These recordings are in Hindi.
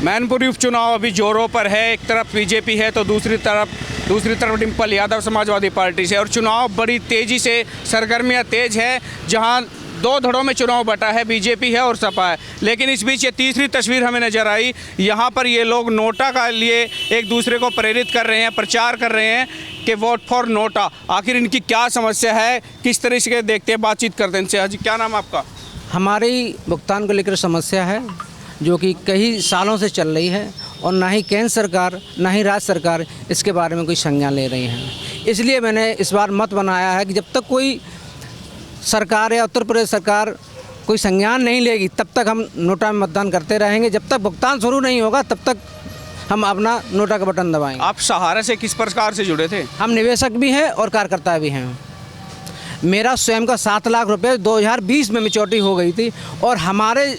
मैनपुरी उपचुनाव अभी जोरों पर है। एक तरफ बीजेपी है तो दूसरी तरफ डिम्पल यादव समाजवादी पार्टी से, और चुनाव बड़ी तेज़ी से सरगर्मियां तेज है, जहां दो धड़ों में चुनाव बटा है, बीजेपी है और सपा है। लेकिन इस बीच ये तीसरी तस्वीर हमें नजर आई, यहाँ पर ये लोग नोटा का लिए एक दूसरे को प्रेरित कर रहे हैं, प्रचार कर रहे हैं कि वोट फॉर नोटा। आखिर इनकी क्या समस्या है, किस तरह से देखते हैं, बातचीत करते हैं इनसे। हाजी, क्या नाम आपका? हमारी भुगतान को लेकर समस्या है जो कि कई सालों से चल रही है, और ना ही केंद्र सरकार ना ही राज्य सरकार इसके बारे में कोई संज्ञान ले रही हैं। इसलिए मैंने इस बार मत बनाया है कि जब तक कोई सरकार या उत्तर प्रदेश सरकार कोई संज्ञान नहीं लेगी तब तक हम नोटा में मतदान करते रहेंगे। जब तक भुगतान शुरू नहीं होगा तब तक हम अपना नोटा का बटन दबाएंगे। आप सहारा से किस प्रकार से जुड़े थे? हम निवेशक भी हैं और कार्यकर्ता भी हैं। मेरा स्वयं का 7 लाख रुपए 2020 में मैच्योरिटी हो गई थी, और हमारे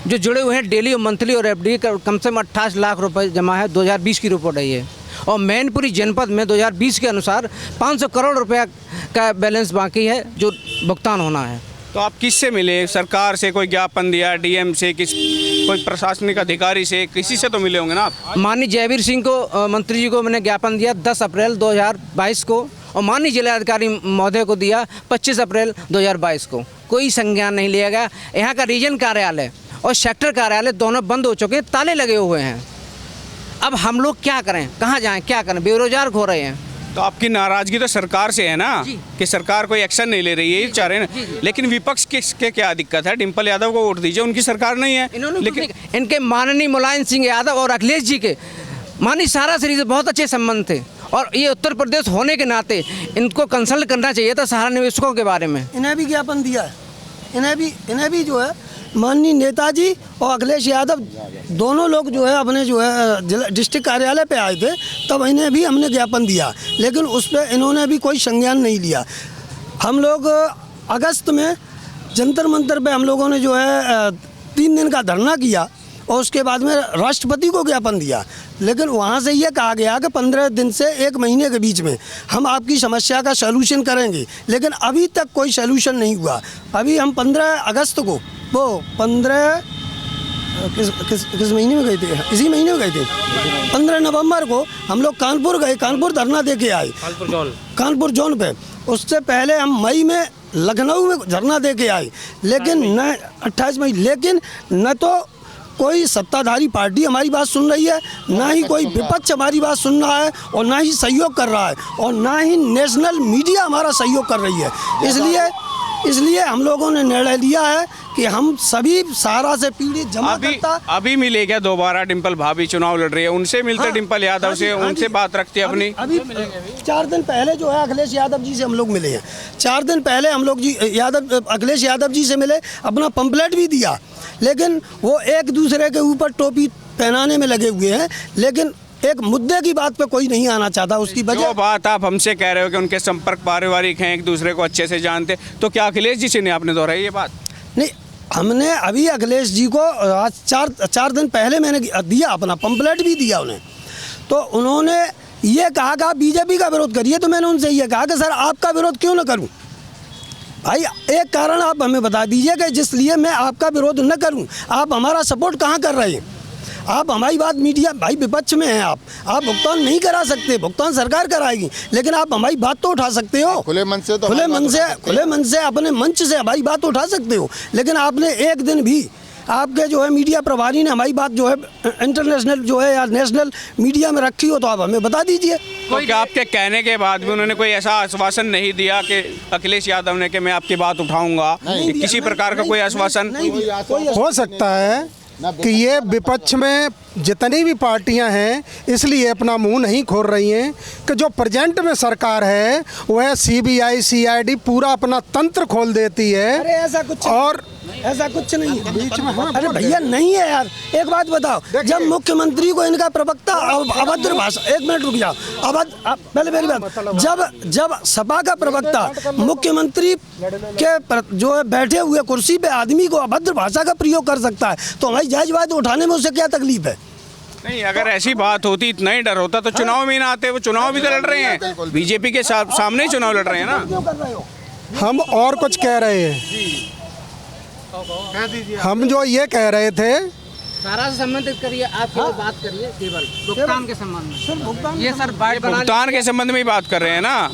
जो जुड़े हुए हैं डेली और मंथली और एफडी का कम से कम 28 लाख रुपए जमा है। 2020 की रिपोर्ट है ये, और मैनपुरी जनपद में 2020 के अनुसार 500 करोड़ रुपया का बैलेंस बाकी है जो भुगतान होना है। तो आप किससे मिले? सरकार से कोई ज्ञापन दिया, डीएम से, कोई प्रशासनिक अधिकारी से, किसी से तो मिले होंगे ना आप? माननीय जयवीर सिंह को, मंत्री जी को मैंने ज्ञापन दिया 10 अप्रैल 2022 को, और माननीय जिलाधिकारी महोदय को दिया 25 अप्रैल 2022 को। कोई संज्ञान नहीं लिया गया। यहाँ का रीजन कार्यालय और सेक्टर कार्यालय दोनों बंद हो चुके हैं, ताले लगे हुए हैं। अब हम लोग क्या करें, कहाँ जाएं, क्या करें? बेरोजगार हो रहे हैं। तो आपकी नाराजगी तो सरकार से है ना, कि सरकार कोई एक्शन नहीं ले रही है, ये चाह रहे हैं। लेकिन विपक्ष के क्या दिक्कत है? डिम्पल यादव को वोट दीजिए, उनकी सरकार नहीं है। लेकिन इनके माननीय मुलायम सिंह यादव और अखिलेश जी के माननीय सारा श्री से बहुत अच्छे संबंध थे, और ये उत्तर प्रदेश होने के नाते इनको कंसल्ट करना चाहिए था सहारा निवेशकों के बारे में। इन्हें भी ज्ञापन दिया है, इन्हें भी जो है माननीय नेताजी और अखिलेश यादव दोनों लोग जो है अपने जो है जिला डिस्ट्रिक्ट कार्यालय पे आए थे, तब इन्हें भी हमने ज्ञापन दिया, लेकिन उस पर इन्होंने भी कोई संज्ञान नहीं लिया। हम लोग अगस्त में जंतर मंतर पे हम लोगों ने जो है 3 दिन का धरना किया, और उसके बाद में राष्ट्रपति को ज्ञापन दिया, लेकिन वहाँ से ये कहा गया कि 15 दिन से 1 महीने के बीच में हम आपकी समस्या का सलूशन करेंगे, लेकिन अभी तक कोई सलूशन नहीं हुआ। अभी हम 15 अगस्त को, वो 15 किस महीने में गए थे? इसी महीने में गए थे। 15 नवंबर को हम लोग कानपुर गए, कानपुर धरना दे के आए, कानपुर जोन पे। उससे पहले हम मई में लखनऊ में धरना दे के आए, लेकिन न 28 मई, लेकिन न तो कोई सत्ताधारी पार्टी हमारी बात सुन रही है, ना ही कोई विपक्ष हमारी बात सुन रहा है, और ना ही सहयोग कर रहा है, और ना ही नेशनल मीडिया हमारा सहयोग कर रही है। इसलिए हम लोगों ने निर्णय लिया है कि हम सभी सहारा से पीड़ित जमाकर्ता। अभी मिले क्या दोबारा? डिम्पल भाभी चुनाव लड़ रही है, उनसे मिलते? हाँ, डिम्पल यादव से उनसे बात रखती है अपनी? अभी 4 दिन पहले जो है अखिलेश यादव जी से हम लोग मिले हैं। 4 दिन पहले हम लोग अखिलेश यादव जी से मिले, अपना पंपलेट भी दिया, लेकिन वो एक दूसरे के ऊपर टोपी पहनाने में लगे हुए हैं, लेकिन एक मुद्दे की बात पे कोई नहीं आना चाहता। उसकी वजह बात आप हमसे कह रहे हो कि उनके संपर्क पारिवारिक हैं, एक दूसरे को अच्छे से जानते, तो क्या अखिलेश जी से नहीं आपने दोहराई ये बात? नहीं, हमने अभी अखिलेश जी को आज 4 दिन पहले मैंने दिया, अपना पंपलेट भी दिया उन्हें। तो उन्होंने ये कहा कि आप बीजेपी का विरोध करिए, तो मैंने उनसे ये कहा कि सर आपका विरोध क्यों न करूं? भाई एक कारण आप हमें बता दीजिए कि जिसलिए मैं आपका विरोध न करूं। आप हमारा सपोर्ट कहाँ कर रहे हैं? आप हमारी बात मीडिया, भाई विपक्ष में हैं आप भुगतान नहीं करा सकते, भुगतान सरकार कराएगी, लेकिन आप हमारी बात तो उठा सकते हो खुले मन से अपने मंच से हमारी बात उठा सकते हो। लेकिन आपने एक दिन भी, आपके जो है मीडिया प्रभारी ने हमारी बात जो है इंटरनेशनल जो है या नेशनल मीडिया में रखी हो, तो आप हमें बता दीजिए। कोई आपके कहने के बाद भी उन्होंने कोई ऐसा आश्वासन नहीं दिया कि अखिलेश यादव ने कि मैं आपकी बात उठाऊंगा? किसी प्रकार का कोई आश्वासन? हो सकता है कि ये विपक्ष में जितनी भी पार्टियां हैं इसलिए अपना मुंह नहीं खोल रही हैं कि जो प्रेजेंट में सरकार है वह सीबीआई सीआईडी पूरा अपना तंत्र खोल देती है। अरे ऐसा कुछ नहीं है बीच में। अरे भैया नहीं है यार, एक बात बताओ, जब मुख्यमंत्री को इनका प्रवक्ता अभद्र भाषा, 1 मिनट रुक जाओ, पहले मेरी बात, जब सपा का प्रवक्ता मुख्यमंत्री के जो है बैठे हुए कुर्सी पे आदमी को अभद्र भाषा का प्रयोग कर सकता है, तो हमारी जायज बात उठाने में उसे क्या तकलीफ है? नहीं, अगर ऐसी बात होती, इतना ही डर होता तो चुनाव में ना आते। वो चुनाव भी तो लड़ रहे हैं, बीजेपी के सामने ही चुनाव लड़ रहे हैं ना। हम और कुछ कह रहे हैं, हम जो ये कह रहे थे सारा से संबंधित करिए, आप केवल बात करिए केवल भुगतान के संबंध में। सर भुगतान ये सर वाइट बना भुगतान के संबंध में ही बात कर रहे हैं ना।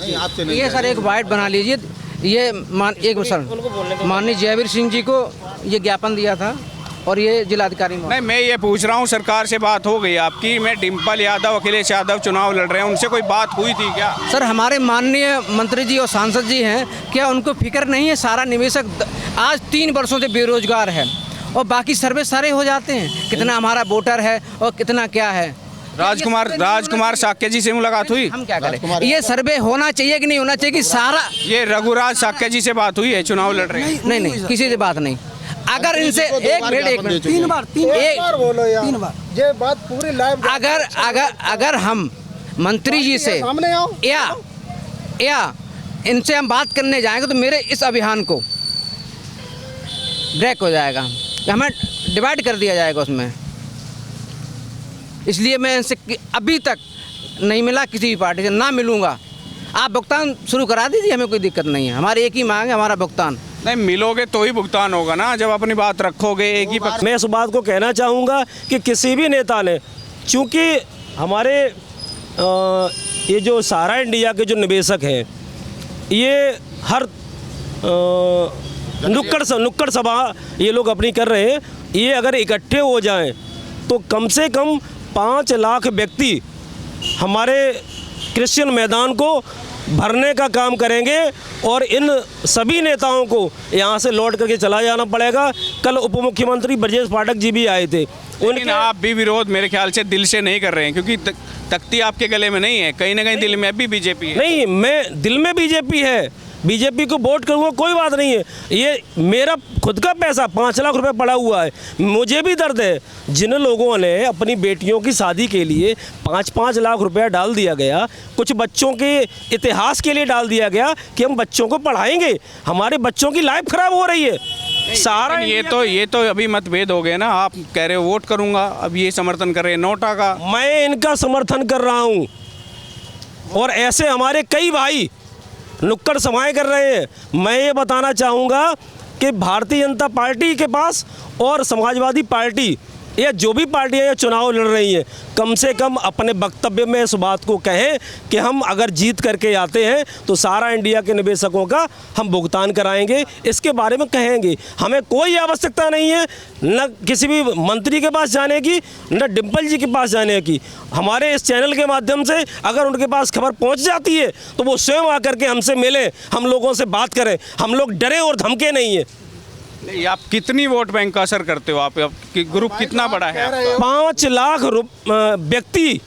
ये सर एक वाइट बना लीजिए। ये एक सर माननीय जयवीर सिंह जी को ये ज्ञापन दिया था और ये जिलाधिकारी नहीं, मैं ये पूछ रहा हूँ, सरकार से बात हो गई आपकी? मैं डिम्पल यादव, अखिलेश यादव चुनाव लड़ रहे हैं, उनसे कोई बात हुई थी क्या? सर हमारे माननीय मंत्री जी और सांसद जी हैं, क्या उनको फिक्र नहीं है? सारा निवेशक आज 3 वर्षों से बेरोजगार है और बाकी सर्वे सारे हो जाते हैं, कितना हमारा वोटर है और कितना क्या है। राजकुमार साक्य जी से मुलाकात हुई? हम क्या करें? ये सर्वे होना चाहिए कि नहीं होना चाहिए कि सारा? ये रघुराज साक्य जी से बात हुई है, चुनाव लड़ रहे हैं? नहीं, किसी से बात नहीं। अगर इनसे एक मिनट 3 बार बोलो यार, 3 बार ये बात पूरी लाइव। अगर हम मंत्री जी से सामने आओ या इनसे हम बात करने जाएंगे तो मेरे इस अभियान को ब्रेक हो जाएगा, हमें डिवाइड कर दिया जाएगा उसमें। इसलिए मैं इनसे अभी तक नहीं मिला, किसी भी पार्टी से ना मिलूंगा। आप भुगतान शुरू करा दीजिए, हमें कोई दिक्कत नहीं है। हमारी एक ही मांग है, हमारा भुगतान। नहीं, मिलोगे तो ही भुगतान होगा ना, जब अपनी बात रखोगे एक ही पक्ष। मैं इस बात को कहना चाहूँगा कि किसी भी नेता ने, चूँकि हमारे ये जो सारा इंडिया के जो निवेशक हैं, ये हर नुक्कड़ सभा ये लोग अपनी कर रहे हैं। ये अगर इकट्ठे हो जाएं तो कम से कम 5 लाख व्यक्ति हमारे क्रिश्चियन मैदान को भरने का काम करेंगे और इन सभी नेताओं को यहाँ से लौट करके चला जाना पड़ेगा। कल उप मुख्यमंत्री ब्रजेश पाठक जी भी आए थे, लेकिन आप भी विरोध मेरे ख्याल से दिल से नहीं कर रहे हैं, क्योंकि तख्ती आपके गले में नहीं है, कहीं ना कहीं दिल में भी बीजेपी है। नहीं, मैं दिल में बीजेपी है, बीजेपी को वोट करूँगा, कोई बात नहीं है। ये मेरा खुद का पैसा 5 लाख रुपए पड़ा हुआ है, मुझे भी दर्द है। जिन लोगों ने अपनी बेटियों की शादी के लिए 5-5 लाख रुपया डाल दिया गया, कुछ बच्चों के इतिहास के लिए डाल दिया गया कि हम बच्चों को पढ़ाएंगे, हमारे बच्चों की लाइफ खराब हो रही है। सारा ये तो अभी मतभेद हो गए ना। आप कह रहे हो वोट करूँगा, अब ये समर्थन कर रहे हैं नोटा का। मैं इनका समर्थन कर रहा हूँ और ऐसे हमारे कई भाई नुक्कड़ सभाएं कर रहे हैं। मैं ये बताना चाहूँगा कि भारतीय जनता पार्टी के पास और समाजवादी पार्टी या जो भी पार्टियां ये चुनाव लड़ रही हैं, कम से कम अपने वक्तव्य में इस बात को कहें कि हम अगर जीत करके आते हैं तो सारा इंडिया के निवेशकों का हम भुगतान कराएंगे। इसके बारे में कहेंगे। हमें कोई आवश्यकता नहीं है न किसी भी मंत्री के पास जाने की, न डिम्पल जी के पास जाने की। हमारे इस चैनल के माध्यम से अगर उनके पास खबर पहुंच जाती है तो वो स्वयं आकर के हमसे मिलें, हम लोगों से बात करें। हम लोग डरे और धमके नहीं है। नहीं, आप कितनी वोट बैंक का असर करते हो? आपकी ग्रुप कितना बड़ा है? 5 लाख व्यक्ति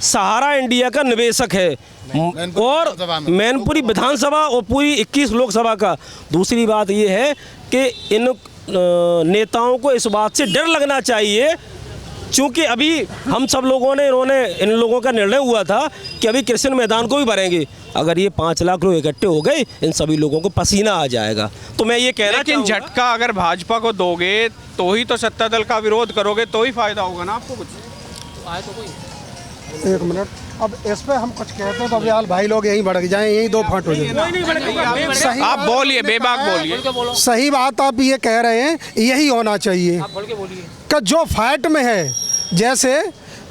सहारा इंडिया का निवेशक है और मैनपुरी विधानसभा और पूरी 21 लोकसभा का। दूसरी बात ये है कि इन नेताओं को इस बात से डर लगना चाहिए, चूँकि अभी हम सब लोगों ने इन लोगों का निर्णय हुआ था कि अभी कृष्ण मैदान को भी भरेंगे। अगर ये 5 लाख लोग इकट्ठे हो गए, इन सभी लोगों को पसीना आ जाएगा। तो मैं ये कह रहा हूँ, लेकिन झटका अगर भाजपा को दोगे तो ही तो सत्ता दल का विरोध करोगे, तो ही फायदा होगा ना आपको। कुछ आए तो कोई 1 मिनट, अब इस पे हम कुछ कहते हैं तो अभी भाई लोग यहीं भड़क जाएं, यहीं 2 फाट हो जाए। सही आप बोलिए, बेबाक बोलिए। सही बात आप ये कह रहे हैं, यही होना चाहिए कि जो फाइट में है जैसे,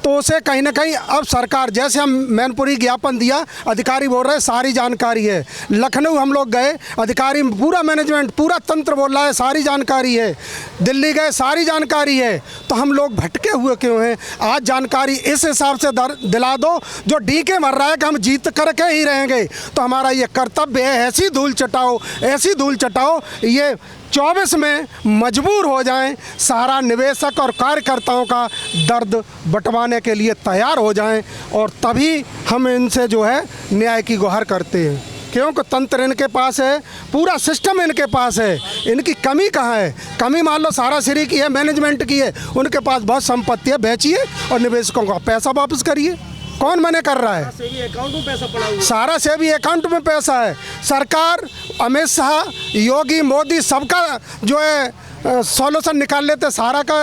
तो उसे कहीं ना कहीं अब सरकार, जैसे हम मैनपुरी ज्ञापन दिया, अधिकारी बोल रहे हैं सारी जानकारी है। लखनऊ हम लोग गए, अधिकारी पूरा मैनेजमेंट पूरा तंत्र बोल रहा है सारी जानकारी है। दिल्ली गए, सारी जानकारी है। तो हम लोग भटके हुए क्यों हैं? आज जानकारी इस हिसाब से दिला दो जो डीके मर रहा है कि हम जीत करके ही रहेंगे। तो हमारा ये कर्तव्य है, ऐसी धूल चटाओ ये 24 में मजबूर हो जाएं, सारा निवेशक और कार्यकर्ताओं का दर्द बंटवाने के लिए तैयार हो जाएं, और तभी हम इनसे जो है न्याय की गुहार करते हैं। क्योंकि तंत्र इनके पास है, पूरा सिस्टम इनके पास है, इनकी कमी कहाँ है? कमी मान लो सारा श्री की है, मैनेजमेंट की है, उनके पास बहुत संपत्ति है, बेचिए और निवेशकों का पैसा वापस करिए। कौन मना कर रहा है? अकाउंट में पैसा पड़ा हुआ है। सारा सेवी अकाउंट में पैसा है। सरकार, अमित शाह, योगी, मोदी सबका जो है सॉल्यूशन निकाल लेते, सारा का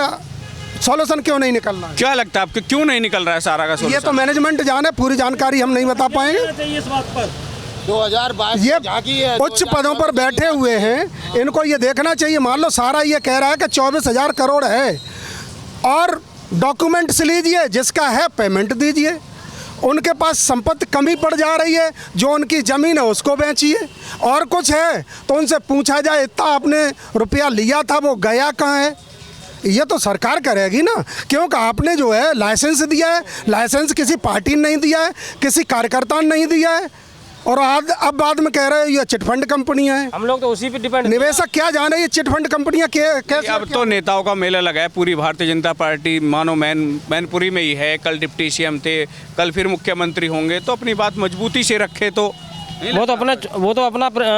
सॉल्यूशन क्यों नहीं निकल रहा है? क्या लगता है आपको, क्यों नहीं निकल रहा है सारा का सॉल्यूशन? ये तो मैनेजमेंट जाने, पूरी जानकारी हम नहीं बता पाएंगे। इस बात पर 2022 ये उच्च पदों पर बैठे हुए हैं, इनको ये देखना चाहिए। मान लो सारा ये कह रहा है कि 24,000 करोड़ है, और डॉक्यूमेंट्स लीजिए, जिसका है पेमेंट दीजिए। उनके पास संपत्ति कमी पड़ जा रही है, जो उनकी ज़मीन है उसको बेचिए। और कुछ है तो उनसे पूछा जाए इतना आपने रुपया लिया था वो गया कहाँ है। ये तो सरकार करेगी ना, क्योंकि आपने जो है लाइसेंस दिया है, लाइसेंस किसी पार्टी ने नहीं दिया है, किसी कार्यकर्ता ने नहीं दिया है, और अब बाद में कह रहे हैं ये चिटफंड कंपनियां हैं। हम लोग तो उसी पे डिपेंड। निवेशक क्या जाने ये चिटफंड कंपनियां कैसे। अब तो नेताओं का मेला लगा है, पूरी भारतीय जनता पार्टी मानो मैनपुरी में ही है। कल डिप्टी सीएम थे, कल फिर मुख्यमंत्री होंगे, तो अपनी बात मजबूती से रखे तो। वो तो अपना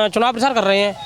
चुनाव प्रचार कर रहे हैं।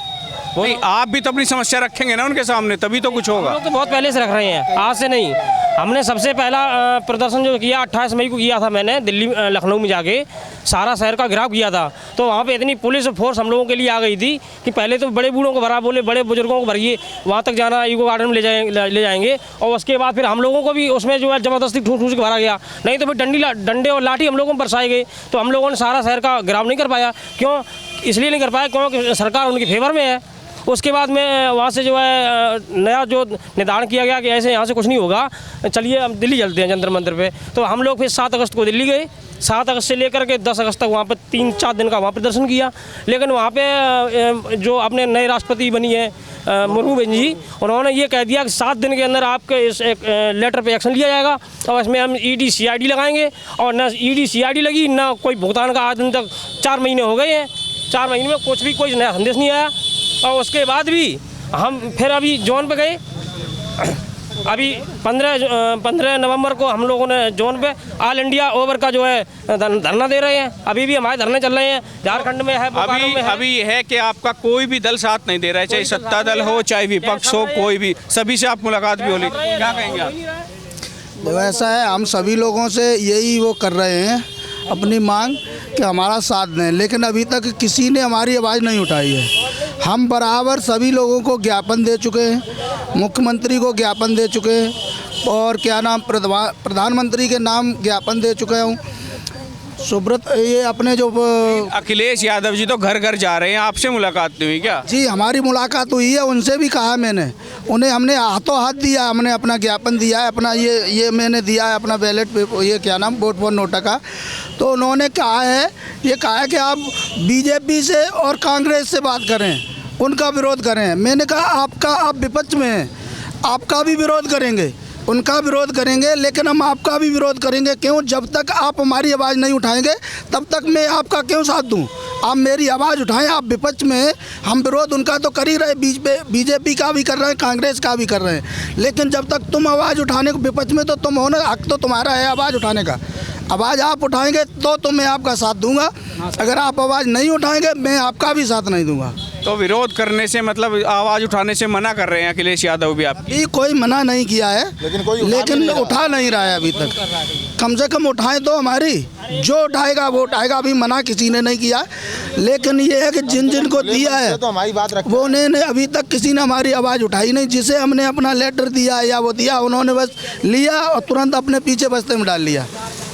नहीं, आप भी तो अपनी समस्या रखेंगे ना उनके सामने, तभी तो कुछ होगा। हम लोग तो बहुत पहले से रख रहे हैं, आज से नहीं। हमने सबसे पहला प्रदर्शन जो किया 28 मई को किया था, मैंने दिल्ली लखनऊ में जाके सारा शहर का घेराव किया था। तो वहाँ पे इतनी पुलिस फोर्स हम लोगों के लिए आ गई थी कि पहले तो बड़े बूढ़ों को भरा, बोले बड़े बुजुर्गों को भरिए, वहाँ तक जाना इको गार्डन में ले जाएंगे। और उसके बाद फिर हम लोगों को भी उसमें जो है ज़बरदस्ती ठूस के भरा गया, नहीं तो फिर डंडे और लाठी हम लोगों को बरसाए गए। तो हम लोगों ने सारा शहर का घेराव नहीं कर पाया। क्यों? इसलिए नहीं कर पाया क्योंकि सरकार उनके फेवर में है। उसके बाद में वहाँ से जो है नया जो निर्धारण किया गया कि ऐसे यहाँ से कुछ नहीं होगा, चलिए हम दिल्ली चलते हैं जंतर मंतर पे। तो हम लोग फिर 7 अगस्त को दिल्ली गए। 7 अगस्त से लेकर के 10 अगस्त तक वहाँ पर 3-4 दिन का वहाँ प्रदर्शन किया। लेकिन वहाँ पे जो अपने नए राष्ट्रपति बनी है मुर्मू बहन जी, उन्होंने ये कह दिया कि 7 दिन के अंदर आपके इस एक लेटर पे एक्शन लिया जाएगा और इसमें हम ED CID लगाएंगे। और ना ED CID लगी, ना कोई भुगतान का आज दिन तक 4 महीने हो गए हैं। 4 महीने में कुछ भी कोई नया संदेश नहीं आया। और उसके बाद भी हम फिर अभी जोन पे गए। अभी 15 नवंबर को हम लोगों ने जोन पे ऑल इंडिया ओवर का जो है धरना दे रहे हैं। अभी भी हमारे धरने चल रहे हैं, झारखंड में है, बोकारो में है। अभी ये है कि आपका कोई भी दल साथ नहीं दे रहा है, चाहे सत्ता दल हो चाहे विपक्ष हो, कोई भी, सभी से आप मुलाकात भी होली, क्या कहेंगे आप? ऐसा है, हम सभी लोगों से यही वो कर रहे हैं अपनी मांग कि हमारा साथ दें, लेकिन अभी तक किसी ने हमारी आवाज़ नहीं उठाई है। हम बराबर सभी लोगों को ज्ञापन दे चुके हैं, मुख्यमंत्री को ज्ञापन दे चुके हैं, और क्या नाम प्रधानमंत्री के नाम ज्ञापन दे चुके हूँ। सुब्रत ये अपने जो अखिलेश यादव जी तो घर घर जा रहे हैं, आपसे मुलाकात नहीं हुई क्या? जी हमारी मुलाकात हुई है, उनसे भी कहा मैंने, उन्हें हमने हाथों हाथ दिया, हमने अपना ज्ञापन दिया है, अपना ये मैंने दिया है अपना बैलेट पे, ये क्या नाम वोट फॉर नोटा का। तो उन्होंने कहा है, ये कहा है कि आप बीजेपी से और कांग्रेस से बात करें, उनका विरोध करें। मैंने कहा आप विपक्ष में हैं, आपका भी विरोध करेंगे, उनका विरोध करेंगे, लेकिन हम आपका भी विरोध करेंगे। क्यों? जब तक आप हमारी आवाज़ नहीं उठाएंगे तब तक मैं आपका क्यों साथ दूं? आप मेरी आवाज़ उठाएं, आप विपक्ष में, हम विरोध उनका तो कर ही रहे, बीजेपी का भी कर रहे हैं, कांग्रेस का भी कर रहे हैं। लेकिन जब तक तुम आवाज़ उठाने को विपक्ष में, तो तुम हो ना, हक तो तुम्हारा है आवाज़ उठाने का। आवाज़ आप उठाएंगे तो मैं आपका साथ दूंगा, अगर आप आवाज़ नहीं उठाएंगे मैं आपका भी साथ नहीं दूंगा। तो विरोध करने से मतलब आवाज़ उठाने से मना कर रहे हैं अखिलेश यादव भी आपकी? ये कोई मना नहीं किया है, लेकिन उठा नहीं रहा है अभी तक। कम से कम उठाएं तो हमारी, जो उठाएगा वो उठाएगा, अभी मना किसी ने नहीं किया। लेकिन ये है कि जिन को दिया है तो हमारी बात रखें, वो ने अभी तक किसी ने हमारी आवाज़ उठाई नहीं। जिसे हमने अपना लेटर दिया या वो दिया, उन्होंने बस लिया और तुरंत अपने पीछे बस्ते में डाल लिया।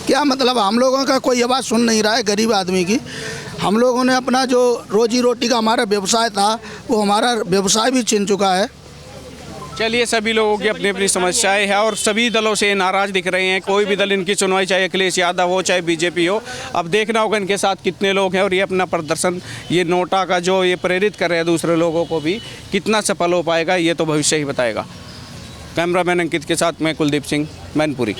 क्या मतलब? हम लोगों का कोई आवाज़ सुन नहीं रहा है, गरीब आदमी की। हम लोगों ने अपना जो रोजी रोटी का हमारा व्यवसाय था, वो हमारा व्यवसाय भी छिन चुका है। चलिए, सभी लोगों की अपनी अपनी समस्याएं हैं और सभी दलों से नाराज़ दिख रहे हैं। कोई भी दल इनकी सुनवाई, चाहे अखिलेश यादव हो चाहे बीजेपी हो। अब देखना होगा इनके साथ कितने लोग हैं और ये अपना प्रदर्शन, ये नोटा का जो ये प्रेरित कर रहे हैं दूसरे लोगों को भी, कितना सफल हो पाएगा ये तो भविष्य ही बताएगा। कैमरामैन अंकित के साथ मैं कुलदीप सिंह, मैनपुरी।